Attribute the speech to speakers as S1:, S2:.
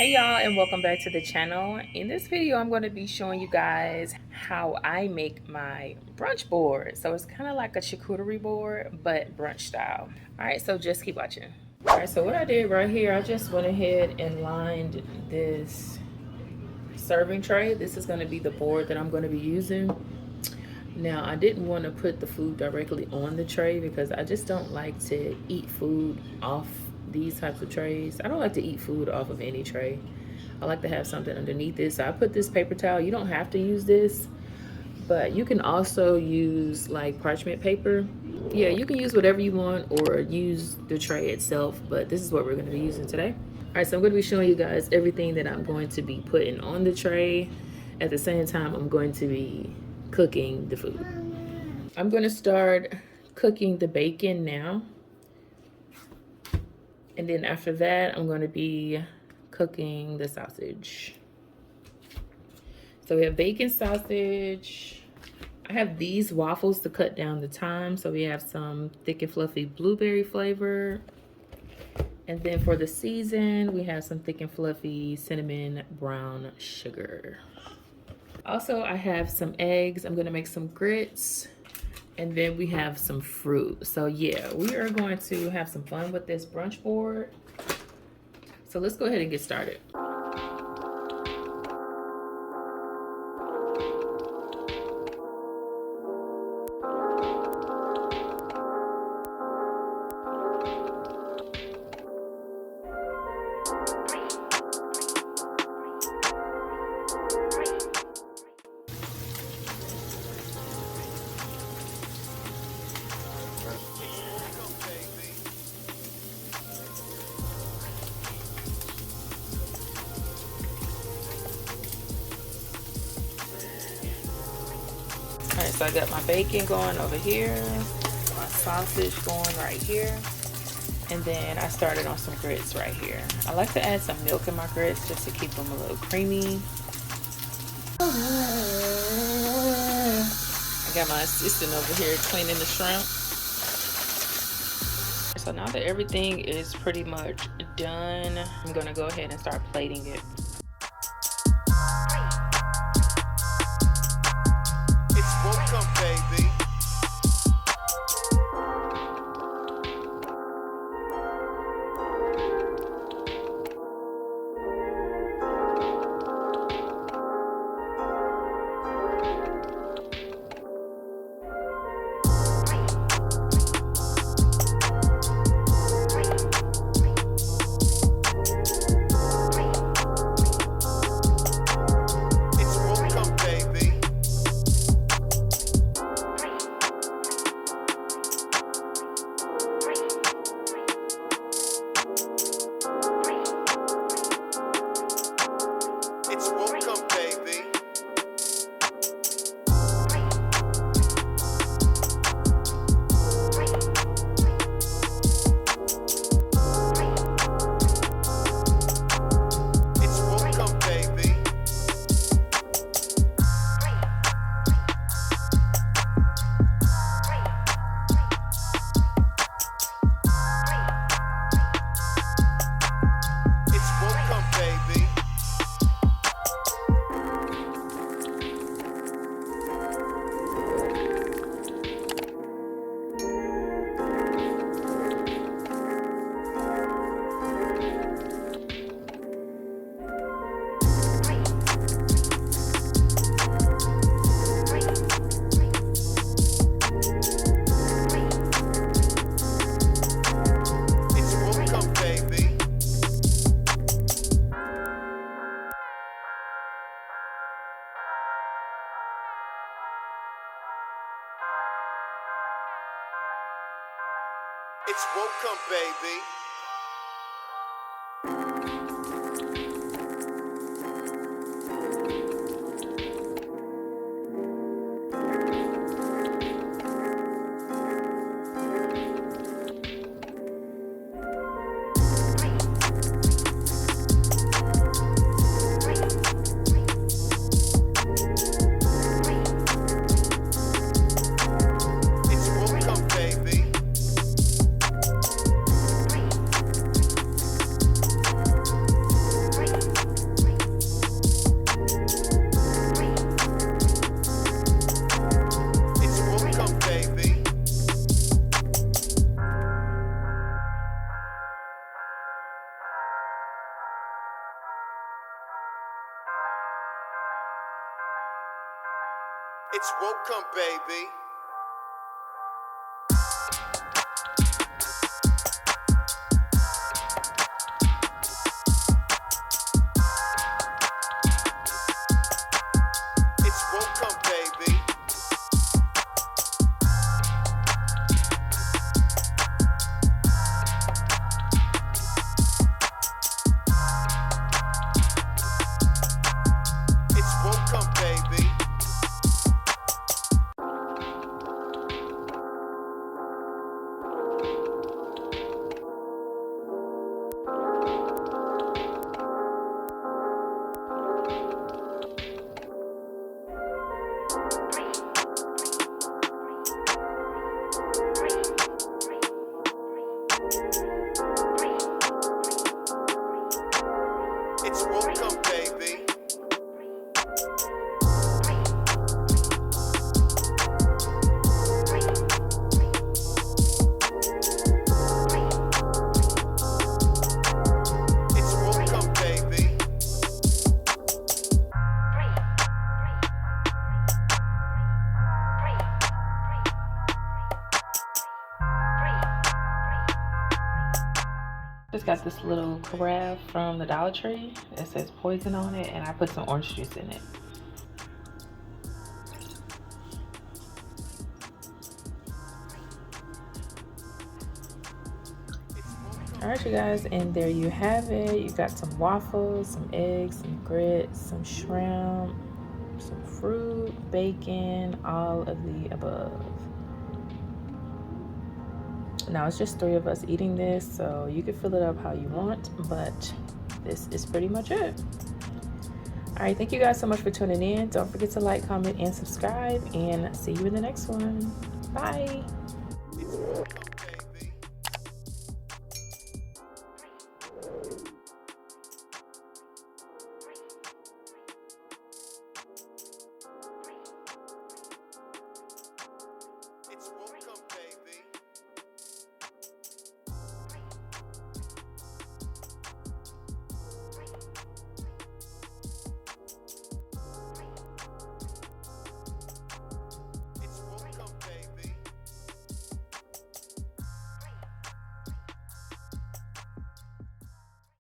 S1: Hey y'all, and welcome back to the channel. In this video I'm going to be showing you guys how I make my brunch board. So it's kind of like a charcuterie board but brunch style. All right, so just keep watching. All right, so what I did right here, I just went ahead and lined this serving tray. This is going to be the board that I'm going to be using. Now, I didn't want to put the food directly on the tray because I just don't like to eat food off these types of trays. I don't like to eat food off of any tray. I like to have something underneath this. So I put this paper towel. You don't have to use this, but you can also use like parchment paper. Yeah, you can use whatever you want or use the tray itself, but this is what we're going to be using today. All right, so I'm going to be showing you guys everything that I'm going to be putting on the tray. At the same time, I'm going to be cooking the food. I'm going to start cooking the bacon now. And then after that, I'm going to be cooking the sausage. So we have bacon, sausage. I have these waffles to cut down the time. So we have some thick and fluffy blueberry flavor. And then for the season, we have some thick and fluffy cinnamon brown sugar. Also, I have some eggs. I'm gonna make some grits. And then we have some fruit. So yeah, we are going to have some fun with this brunch board. So let's go ahead and get started. All right, so I got my bacon going over here, my sausage going right here, and then I started on some grits right here. I like to add some milk in my grits just to keep them a little creamy. I got my assistant over here cleaning the shrimp. So now that everything is pretty much done, I'm gonna go ahead and start plating it.
S2: Baby. It's welcome, baby. It's welcome, baby. It's welcome, baby. It's welcome, baby. It's welcome, baby. It's welcome, baby. It's welcome, baby.
S1: Just got this little carafe from the Dollar Tree that says poison on it, and I put some orange juice in it. All right, you guys, and there you have it. You got some waffles, some eggs, some grits, some shrimp, some fruit, bacon, all of the above. Now it's just 3 of us eating this, so you can fill it up how you want, but this is pretty much it. All right, thank you guys so much for tuning in. Don't forget to like, comment, and subscribe, and see you in the next one. Bye.
S2: It's welcome, baby. It's welcome, baby.